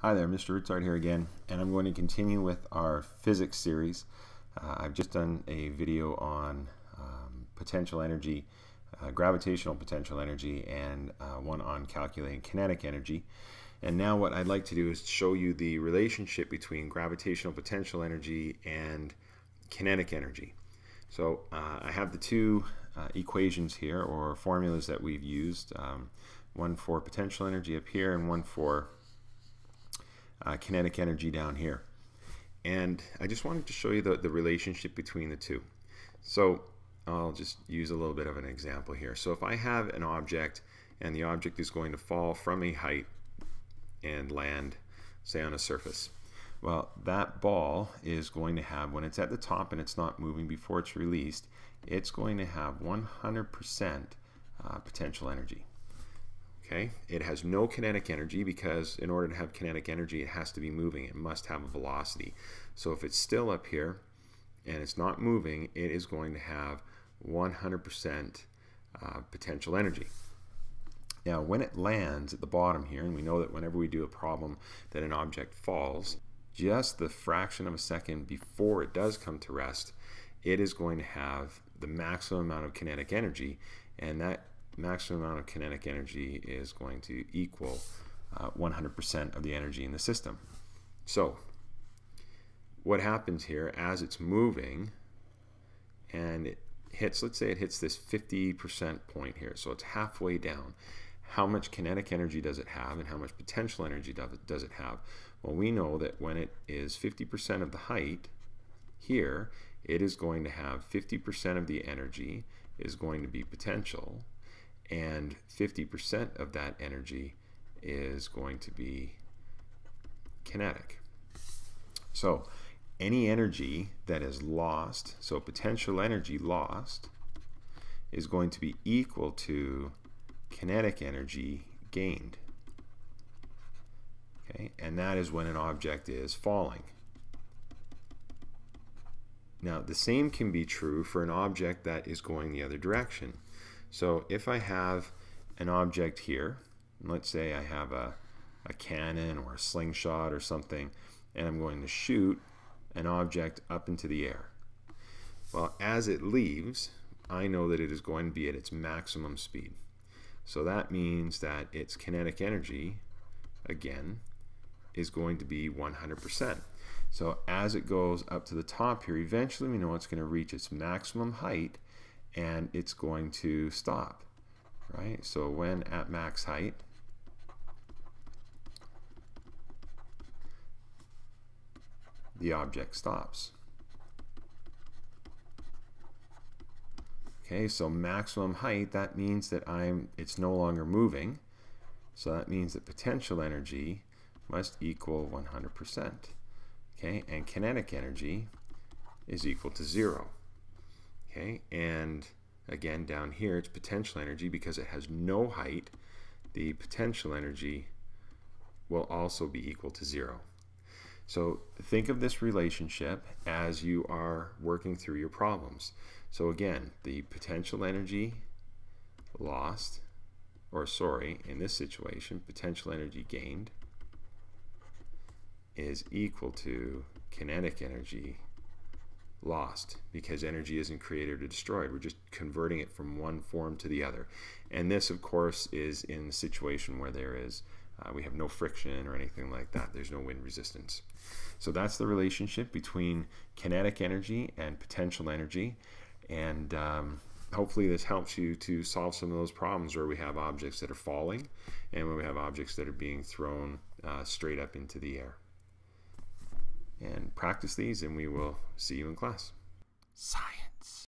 Hi there, Mr. Rootsart here again, and I'm going to continue with our physics series. I've just done a video on potential energy, gravitational potential energy, and one on calculating kinetic energy. And now what I'd like to do is show you the relationship between gravitational potential energy and kinetic energy. So I have the two equations here, or formulas that we've used, one for potential energy up here and one for kinetic energy down here. And I just wanted to show you the relationship between the two. So I'll just use a little bit of an example here. So if I have an object and the object is going to fall from a height and land, say, on a surface, well, that ball is going to have, when it's at the top and it's not moving before it's released, it's going to have 100% potential energy. Okay? It has no kinetic energy because in order to have kinetic energy, it has to be moving. It must have a velocity. So if it's still up here and it's not moving, it is going to have 100% potential energy. Now, when it lands at the bottom here, and we know that whenever we do a problem that an object falls, just the fraction of a second before it does come to rest, it is going to have the maximum amount of kinetic energy, and that maximum amount of kinetic energy is going to equal 100% of the energy in the system. So what happens here as it's moving and it hits, let's say it hits this 50% point here, so it's halfway down. How much kinetic energy does it have and how much potential energy does it have? Well, we know that when it is 50% of the height here, it is going to have 50% of the energy is going to be potential, and 50% of that energy is going to be kinetic. So any energy that is lost, so potential energy lost, is going to be equal to kinetic energy gained. Okay, and that is when an object is falling. Now, the same can be true for an object that is going the other direction. So if I have an object here, let's say I have a cannon or a slingshot or something, and I'm going to shoot an object up into the air. Well, as it leaves, I know that it is going to be at its maximum speed. So that means that its kinetic energy, again, is going to be 100%. So as it goes up to the top here, eventually we know it's going to reach its maximum height and it's going to stop, right? So when at max height, the object stops. Okay, so maximum height, that means that it's no longer moving. So that means that potential energy must equal 100%. Okay, and kinetic energy is equal to 0. Okay, and again down here it's potential energy because it has no height. The potential energy will also be equal to 0. So think of this relationship as you are working through your problems. So again, the potential energy lost, or sorry, in this situation, potential energy gained is equal to kinetic energy lost, because energy isn't created or destroyed. We're just converting it from one form to the other. And this, of course, is in the situation where there is we have no friction or anything like that. There's no wind resistance. So that's the relationship between kinetic energy and potential energy. And hopefully this helps you to solve some of those problems where we have objects that are falling and when we have objects that are being thrown straight up into the air. And practice these, and we will see you in class. Science.